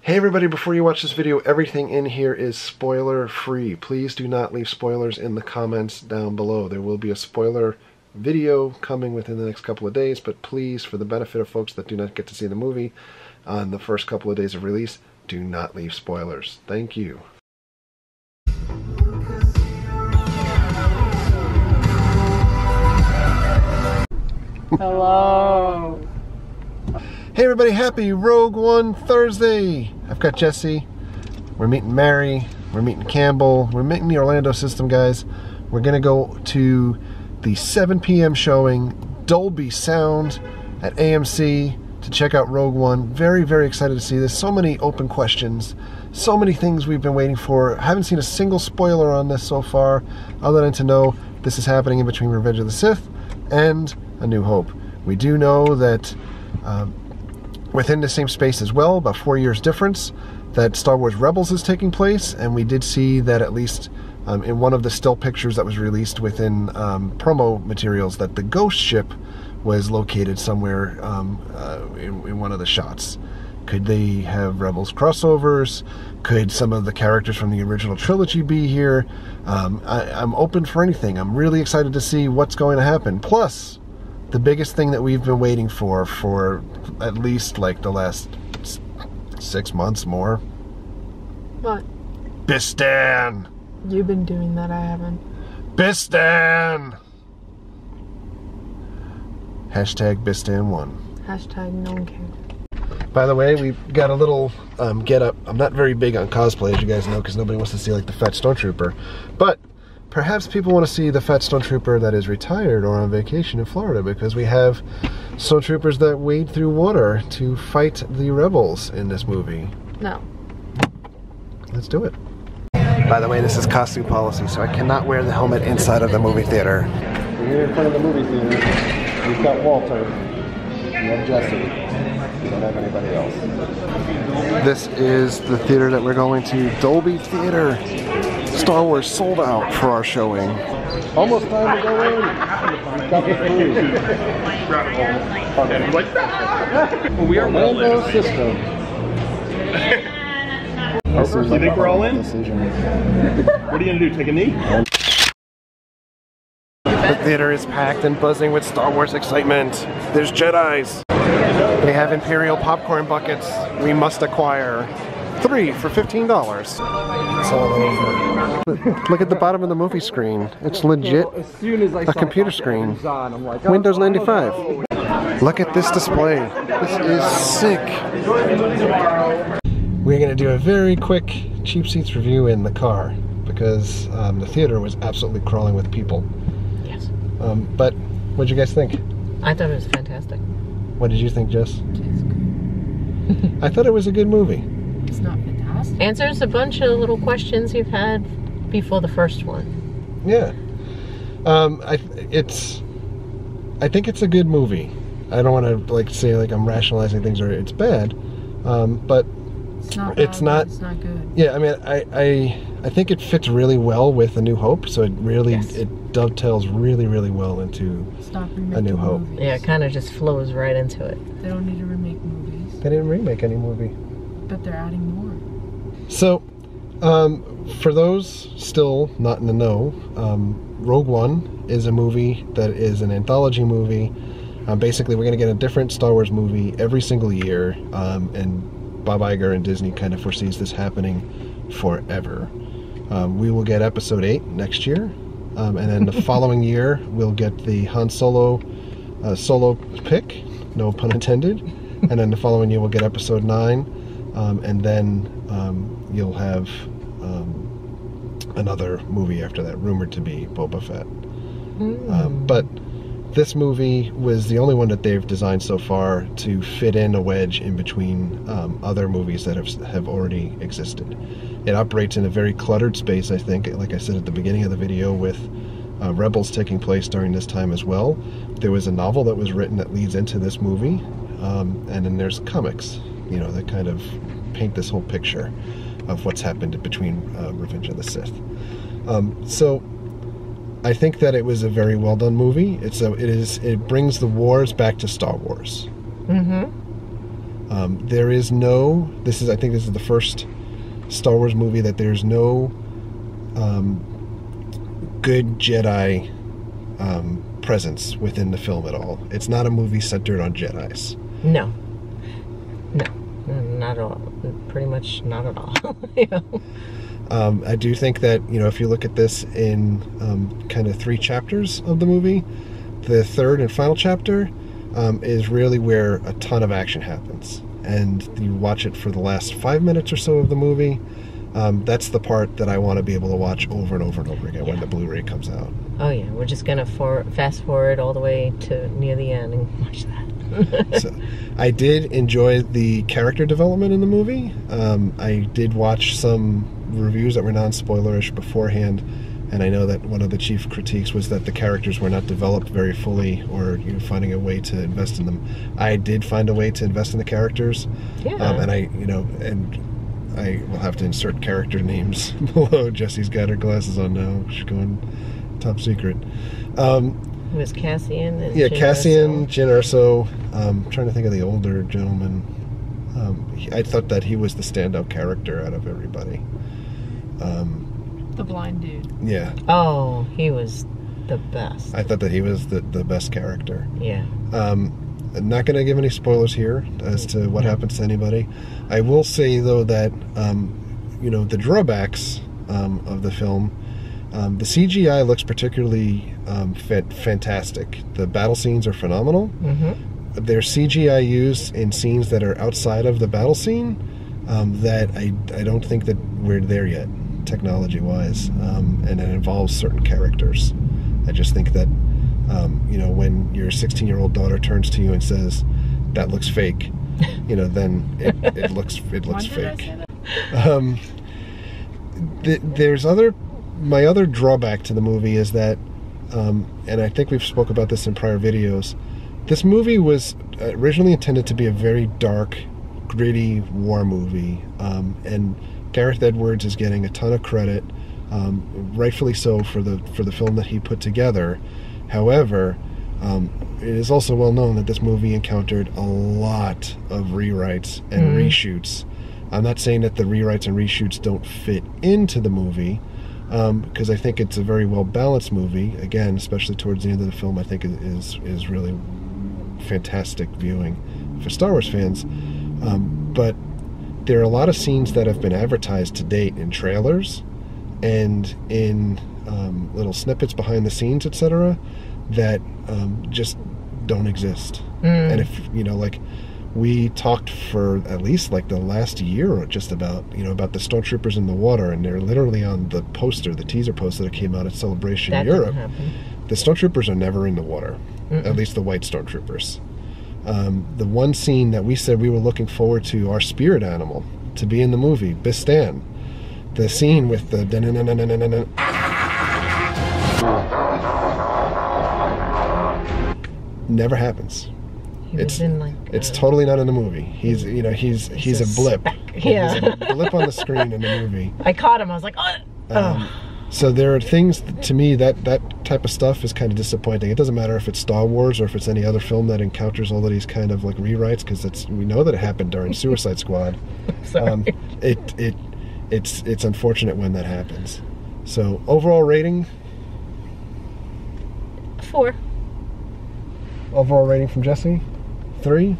Hey everybody, before you watch this video, everything in here is spoiler free. Please do not leave spoilers in the comments down below. There will be a spoiler video coming within the next couple of days, but please, for the benefit of folks that do not get to see the movie on the first couple of days of release, do not leave spoilers. Thank you. Hello. Hey everybody, happy Rogue One Thursday! I've got Jesse, we're meeting Mary, we're meeting Campbell, we're meeting the Orlando system guys. We're gonna go to the 7 p.m. showing, Dolby Sound at AMC to check out Rogue One. Very, very excited to see this. So many open questions, so many things we've been waiting for. I haven't seen a single spoiler on this so far, other than to know this is happening in between Revenge of the Sith and A New Hope. We do know that within the same space as well, about 4 years difference, that Star Wars Rebels is taking place, and we did see that at least in one of the still pictures that was released within promo materials that the ghost ship was located somewhere in one of the shots. Could they have Rebels crossovers? Could some of the characters from the original trilogy be here? I'm open for anything. I'm really excited to see what's going to happen. Plus, the biggest thing that we've been waiting for at least like the last 6 months more. What? Bistan! You've been doing that, I haven't. Bistan! Hashtag Bistan1. Hashtag no one cared. By the way, we've got a little get up. I'm not very big on cosplay, as you guys know, because nobody wants to see like the fat stormtrooper. But perhaps people want to see the fat stormtrooper that is retired or on vacation in Florida, because we have stormtroopers that wade through water to fight the rebels in this movie. No. Let's do it. By the way, this is costume policy, so I cannot wear the helmet inside of the movie theater. We're here in front of the movie theater. We've got Walter. We have Jesse. We don't have anybody else. This is the theater that we're going to, Dolby Theater. Star Wars sold out for our showing. Almost time to go in. Got the food. We are Orlando system. You think we're all in? What are you gonna do? Take a knee? The theater is packed and buzzing with Star Wars excitement. There's Jedis. They have Imperial popcorn buckets we must acquire. 3 for $15. It's all over. Look at the bottom of the movie screen. It's legit a computer screen. Windows 95. Look at this display. This is sick. We're going to do a very quick cheap seats review in the car because the theater was absolutely crawling with people. Yes. But what did you guys think? I thought it was fantastic. What did you think, Jess? I thought it was a good movie. It's not fantastic. Answers a bunch of little questions you've had before the first one. Yeah. I think it's a good movie. I don't want to like say like I'm rationalizing things or it's bad, but it's not good. Yeah, I mean, I think it fits really well with A New Hope, so it really it dovetails really well into A New Hope. Yeah, it kind of just flows right into it. They don't need to remake movies. They didn't remake any movie. But they're adding more. So, for those still not in the know, Rogue One is a movie that is an anthology movie. Basically, we're going to get a different Star Wars movie every single year, and Bob Iger and Disney kind of foresees this happening forever. We will get Episode 8 next year, and then the following year we'll get the Han Solo solo pick, no pun intended, and then the following year we'll get Episode 9. And then you'll have another movie after that, rumored to be Boba Fett. But this movie was the only one that they've designed so far to fit in a wedge in between other movies that have already existed. It operates in a very cluttered space, I think, like I said at the beginning of the video, with Rebels taking place during this time as well. There was a novel that was written that leads into this movie, and then there's comics, you know, that kind of paint this whole picture of what's happened between Revenge of the Sith. So I think that it was a very well done movie. It brings the wars back to Star Wars. There is no. I think this is the first Star Wars movie that there's no good Jedi presence within the film at all. It's not a movie centered on Jedis. No, not at all. Pretty much not at all. You know? I do think that, you know, if you look at this in kind of 3 chapters of the movie, the third and final chapter is really where a ton of action happens. And you watch it for the last 5 minutes or so of the movie. That's the part that I want to be able to watch over and over and over again when the Blu-ray comes out. Oh yeah, we're just gonna fast forward all the way to near the end and watch that. So, I did enjoy the character development in the movie. I did watch some reviews that were non-spoilerish beforehand, and I know that one of the chief critiques was that the characters were not developed very fully, or, you know, finding a way to invest in them. I did find a way to invest in the characters, and I will have to insert character names below. Jessie's got her glasses on now. She's going top secret. It was Cassian and Cassian, Jyn Erso. Trying to think of the older gentleman. I thought that he was the standout character out of everybody. The blind dude. Yeah. Oh, he was the best. I thought that he was the best character. Yeah. I'm not going to give any spoilers here as to what happens to anybody. I will say, though, that you know, the drawbacks of the film, the CGI looks particularly fantastic. The battle scenes are phenomenal. There's CGI used in scenes that are outside of the battle scene that I don't think that we're there yet, technology-wise, and it involves certain characters. I just think that you know, when your 16-year-old daughter turns to you and says, "That looks fake," you know, then it looks fake. My other drawback to the movie is that, and I think we've spoke about this in prior videos, this movie was originally intended to be a very dark, gritty war movie, and Gareth Edwards is getting a ton of credit, rightfully so, for the film that he put together. However, it is also well known that this movie encountered a lot of rewrites and reshoots. I'm not saying that the rewrites and reshoots don't fit into the movie, because I think it's a very well balanced movie. Again, especially towards the end of the film, I think it is really fantastic viewing for Star Wars fans. But there are a lot of scenes that have been advertised to date in trailers and in little snippets behind the scenes, etc., that just don't exist. And if, you know, like, we talked for at least like the last year or just about, you know, about the stormtroopers in the water, and they're literally on the poster, the teaser poster that came out at Celebration Europe. The stormtroopers are never in the water, at least the white stormtroopers. The one scene that we said we were looking forward to, our spirit animal, to be in the movie, Bistan. The scene with the never happens. It's totally not in the movie. He's a blip. Yeah. He's a blip on the screen in the movie. I caught him. I was like, oh. So there are things, to me, that type of stuff is kind of disappointing. It doesn't matter if it's Star Wars or if it's any other film that encounters all of these kind of like rewrites, because we know that it happened during Suicide Squad. Sorry. It's unfortunate when that happens. So overall rating? 4. Overall rating from Jesse? 3?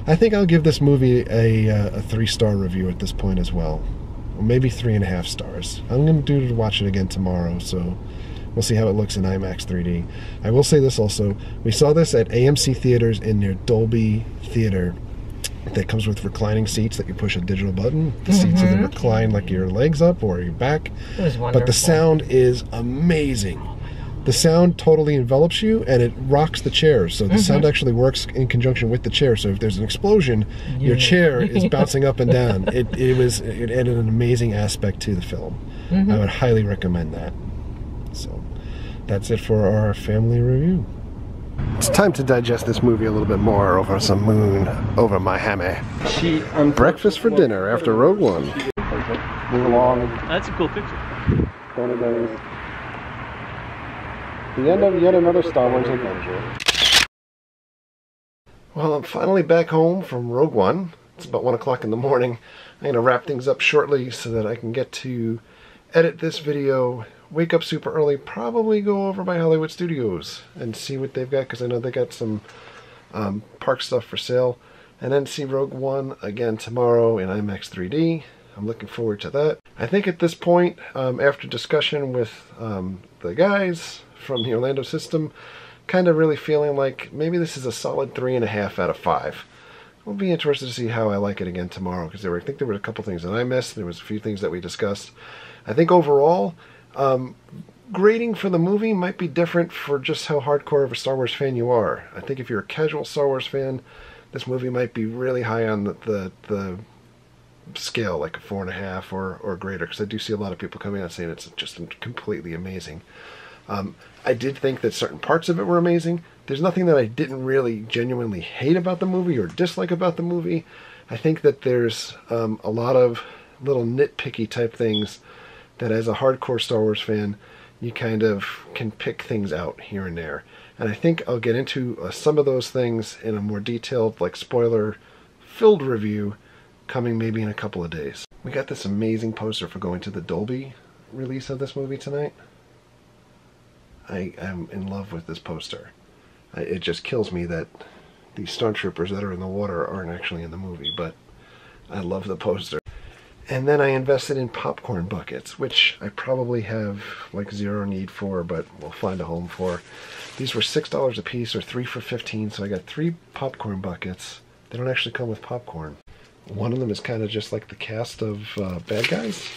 I think I'll give this movie a 3-star review at this point as well. Or maybe 3.5 stars. I'm going to watch it again tomorrow, so we'll see how it looks in IMAX 3D. I will say this also. We saw this at AMC theaters in their Dolby theater that comes with reclining seats that you push a digital button. The seats either recline like your legs up or your back. It was wonderful. But the sound is amazing. The sound totally envelops you, and it rocks the chairs. So the sound actually works in conjunction with the chair. So if there's an explosion, your chair is bouncing up and down. It added an amazing aspect to the film. I would highly recommend that. So that's it for our family review. It's time to digest this movie a little bit more over some moon over my hammy. Breakfast for dinner after Rogue One. Move along. That's a cool picture. One of those. The end of yet another Star Wars adventure. Well, I'm finally back home from Rogue One. It's about 1 o'clock in the morning. I'm going to wrap things up shortly so that I can get to edit this video, wake up super early, probably go over by Hollywood Studios and see what they've got, because I know they got some park stuff for sale, and then see Rogue One again tomorrow in IMAX 3D. I'm looking forward to that. I think at this point, after discussion with the guys from the Orlando system, kind of really feeling like maybe this is a solid 3.5 out of 5. We'll be interested to see how I like it again tomorrow, because I think there were a couple things that I missed. There was a few things that we discussed. I think overall, grading for the movie might be different for just how hardcore of a Star Wars fan you are. I think if you're a casual Star Wars fan, this movie might be really high on the scale, like a 4.5 or greater, because I do see a lot of people coming out saying it's just completely amazing. I did think that certain parts of it were amazing. There's nothing that I didn't really genuinely hate about the movie or dislike about the movie. I think that there's a lot of little nitpicky type things that as a hardcore Star Wars fan, you kind of can pick things out here and there. And I think I'll get into some of those things in a more detailed, like spoiler-filled review coming maybe in a couple of days. We got this amazing poster for going to the Dolby release of this movie tonight. I am in love with this poster. It just kills me that these stunt troopers that are in the water aren't actually in the movie, but I love the poster. And then I invested in popcorn buckets, which I probably have like zero need for, but we'll find a home for. These were $6 a piece, or 3 for $15, so I got 3 popcorn buckets. They don't actually come with popcorn. One of them is kind of just like the cast of bad guys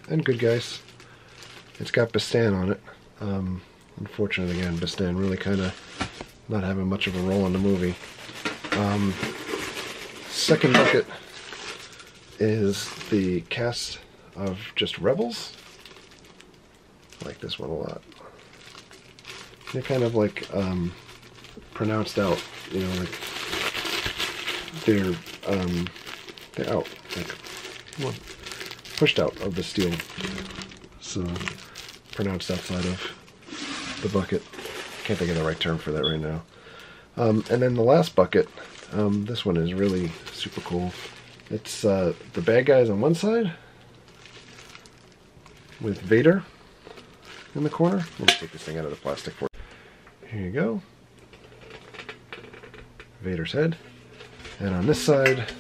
and good guys. It's got Bastan on it. Unfortunately, again, Bastan really kind of not having much of a role in the movie. Second bucket is the cast of just Rebels. I like this one a lot. They're kind of like pronounced out, you know, like they're out, like pushed out of the steel, so pronounced outside of the bucket. Can't think of the right term for that right now. And then the last bucket, this one is really super cool. It's the bad guys on one side with Vader in the corner. Let me take this thing out of the plastic for you. Here you go. Vader's head. And on this side,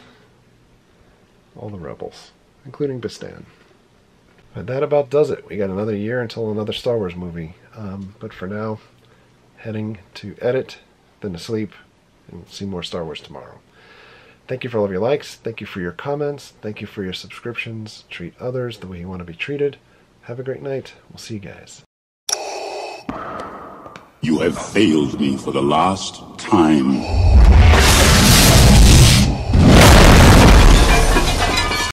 all the rebels, including Bastan. But that about does it. We got another year until another Star Wars movie. But for now, heading to edit, then to sleep, and see more Star Wars tomorrow. Thank you for all of your likes. Thank you for your comments. Thank you for your subscriptions. Treat others the way you want to be treated. Have a great night. We'll see you guys. You have failed me for the last time.